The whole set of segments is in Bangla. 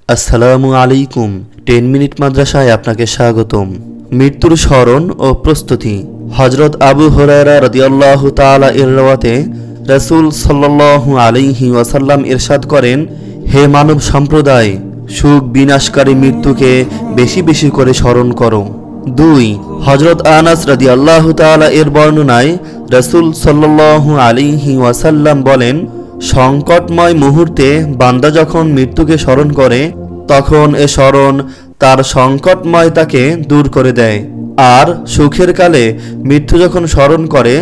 আসসালামু আলাইকুম। 10 মিনিট মাদ্রাসায় আপনাকে স্বাগতম। মৃত্যুর স্মরণ ও প্রস্তুতি। হযরত আবু হুরায়রা রাদিয়াল্লাহু তাআলা এর রওয়াতে রাসূল সাল্লাল্লাহু আলাইহি ওয়াসাল্লাম ইরশাদ করেন, হে মানব সম্প্রদায়, সুখ বিনাশকারী মৃত্যুকে বেশি বেশি করে স্মরণ করো। 2 হযরত আনাস রাদিয়াল্লাহু তাআলা এর বর্ণনায় রাসূল সাল্লাল্লাহু আলাইহি ওয়াসাল্লাম বলেন, সংকটময় মুহূর্তে বান্দা যখন মৃত্যুকে স্মরণ করে তখন এ স্মরণ তার সংকটময়তাকে দূর করে দেয়, আর সুখের কালে মৃত্যু যখন স্মরণ করে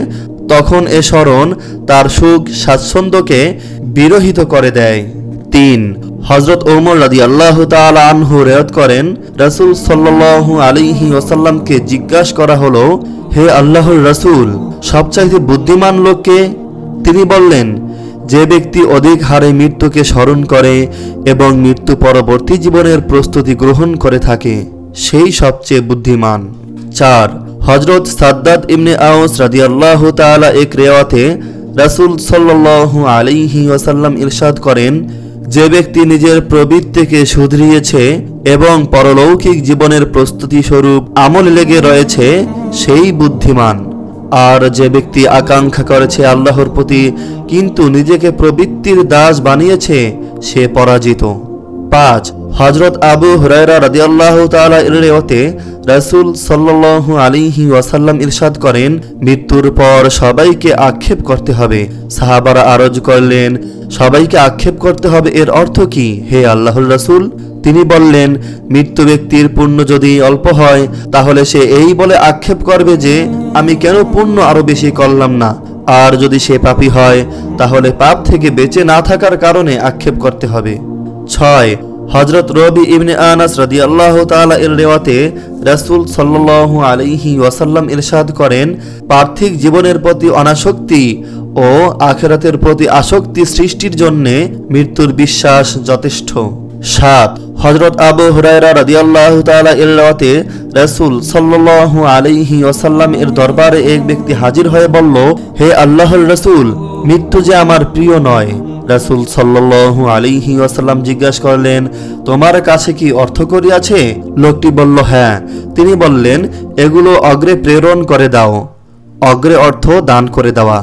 তখন এ স্মরণ তার সুখ স্বাচ্ছন্দ্যকে বিরহিত করে দেয়। 3 হযরত ওমর রাদিয়াল্লাহু তাআলা আনহু রিওয়ায়াত করেন, রাসূল সাল্লাল্লাহু আলাইহি ওয়াসাল্লামকে জিজ্ঞাসা করা হলো, হে আল্লাহর রাসূল, সবচাইতে বুদ্ধিমান লোক কে? তিনি বললেন, যে ব্যক্তি অধিক হারে মৃত্যুকে স্মরণ করে এবং মৃত্যু পরবর্তী জীবনের প্রস্তুতি গ্রহণ করে থাকে, সেই সবচেয়ে বুদ্ধিমান। 4 হযরত সাদ্দাদ ইবনে আওস রাদিয়াল্লাহু তাআলা এক রিওয়ায়াতে রাসূল সাল্লাল্লাহু আলাইহি ওয়াসাল্লাম ইরশাদ করেন, যে ব্যক্তি নিজের প্রবৃত্তিকে শুধরিয়েছে এবং পরলৌকিক জীবনের প্রস্তুতি স্বরূপ আমল লেগে রয়েছে, সেই বুদ্ধিমান। আর যে ব্যক্তি আকাঙ্ক্ষা করেছে আল্লাহর প্রতি কিন্তু নিজেকে প্রবৃত্তির দাস বানিয়েছে, সে পরাজিত। 5 হযরত আবু হুরায়রা রাদিয়াল্লাহু তাআলা এর রিওয়ায়াতে রাসূল সাল্লাল্লাহু আলাইহি ওয়াসাল্লাম ইরশাদ করেন, মৃত্যুর পর সবাইকে আক্ষেপ করতে হবে। সাহাবারা আরজ করলেন, সবাইকে আক্ষেপ করতে হবে এর অর্থ কি হে আল্লাহর রাসূল? তিনি বললেন, মৃত্যু ব্যক্তির পুণ্য যদি অল্প হয় তাহলে সে এই বলে আক্ষেপ করবে যে আমি কেন পুণ্য আরো বেশি করলাম না, আর যদি সে পাপী হয় তাহলে পাপ থেকে বেঁচে না থাকার কারণে আক্ষেপ করতে হবে। 6 হযরত রবি ইবনে আনাস রাদিয়াল্লাহু তাআলা এর রিওয়ায়াতে রাসূল সাল্লাল্লাহু আলাইহি ওয়াসাল্লাম ইরশাদ করেন, পার্থিব জীবনের প্রতি অনাসক্তি ও আখিরাতের প্রতি আসক্তি সৃষ্টির জন্য মৃত্যুর বিশ্বাস যথেষ্ট। 7 হযরত আবু হুরায়রা রাদিয়াল্লাহু তাআলা এর রিওয়ায়াতে রাসূল সাল্লাল্লাহু আলাইহি ওয়াসাল্লাম এর দরবারে এক ব্যক্তি হাজির হয়ে বলল, হে আল্লাহর রাসূল, মৃত্যু যে আমার প্রিয় নয়। রাসূল সাল্লাল্লাহু আলাইহি ওয়াসাল্লাম জিজ্ঞাসা করলেন, তোমার কাছে কি অর্থকড়ি আছে? লোকটি বলল, হ্যাঁ। তিনি বললেন, এগুলো অগ্রে প্রেরণ করে দাও। অগ্রে অর্থ দান করে দেওয়া,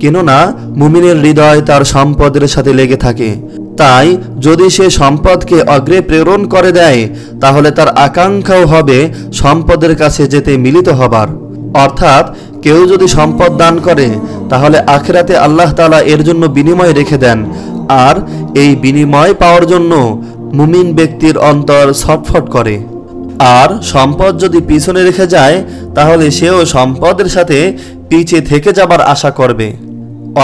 কেননা মুমিনের হৃদয় তার সম্পদের সাথে লেগে থাকে। তাই যদি সে সম্পদকে অগ্রে প্রেরণ করে দেয় তাহলে তার আকাঙ্ক্ষাও হবে সম্পদের কাছে যেতে মিলিত হবার। অর্থাৎ কেউ যদি সম্পদ দান করে তাহলে আখিরাতে আল্লাহ তাআলা এর জন্য বিনিময় রেখে দেন, আর এই বিনিময় পাওয়ার জন্য মুমিন ব্যক্তির অন্তর ছটফট করে। আর সম্পদ যদি পিছনে রেখে যায় তাহলে সেও সম্পদের সাথে পিছে থেকে যাবার আশা করবে।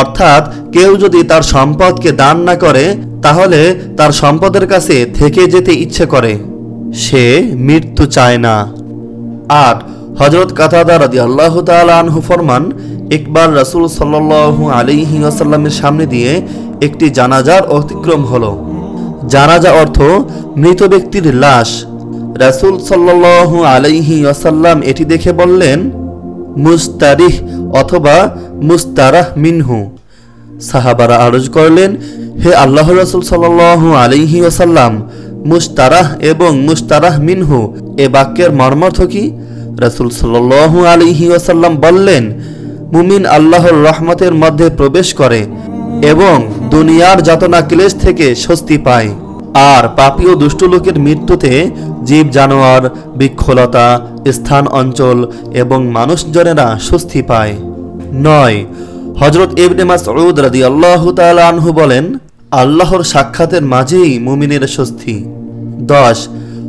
অর্থাৎ কেউ যদি তার সম্পদকে দান না করে তাহলে তার সম্পদের কাছে থেকে যেতে ইচ্ছে করে, সে মৃত্যু চায় না। 8 হযরত কাতাদা রাদিয়াল্লাহু তাআলা আনহু ফরমান, একবার রাসূল সাল্লাল্লাহু আলাইহি ওয়াসাল্লামের সামনে দিয়ে একটি জানাজার অতিক্রম হলো। জানাজা অর্থ মৃত ব্যক্তির লাশ। রাসূল সাল্লাল্লাহু আলাইহি ওয়াসাল্লাম এটি দেখে বললেন, মুস্তারিহ অথবা মুস্তারাহ মিনহু। সাহাবারা আরজ করলেন, হে আল্লাহর রাসূল সাল্লাল্লাহু আলাইহি ওয়াসাল্লাম, মুস্তারাহ এবং মুস্তারাহ মিনহু এ বাক্যের মর্মার্থ কি? রাসূল সাল্লাল্লাহু আলাইহি ওয়াসাল্লাম বললেন, মুমিন আল্লাহর রহমতের মধ্যে প্রবেশ করে এবং দুনিয়ার যাতনা ক্লেশ থেকে স্বস্তি পায়, আর পাপী ও দুষ্ট লোকের মৃত্যুতে জীব জানোয়ার, বৃক্ষলতা, স্থান অঞ্চল এবং মানুষজনেরা স্বস্তি পায়। 9 হযরত ইবনে মাসউদ রাদিয়াল্লাহু তাআলা আনহু বলেন, আল্লাহর সাক্ষাতের মাঝেই মুমিনের স্বস্তি। 10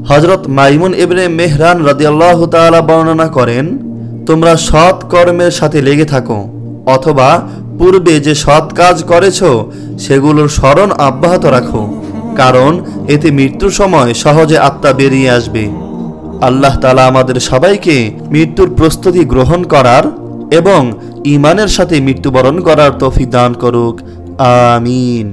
হযরত মাইমুন ইবনে মেহরান রাদিয়াল্লাহু তাআলা বর্ণনা করেন, তোমরা সৎ কর্মের সাথে লেগে থাকো, অথবা পূর্বে যে সৎ কাজ করেছো সেগুলোর স্মরণ অব্যাহত রাখো, কারণ এতে মৃত্যুর সময় সহজে আত্মা বেরিয়ে আসবে। আল্লাহ তাআলা আমাদের সবাইকে মৃত্যুর প্রস্তুতি গ্রহণ করার এবং ঈমানের সাথে মৃত্যুবরণ করার তৌফিক দান করুক। আমিন।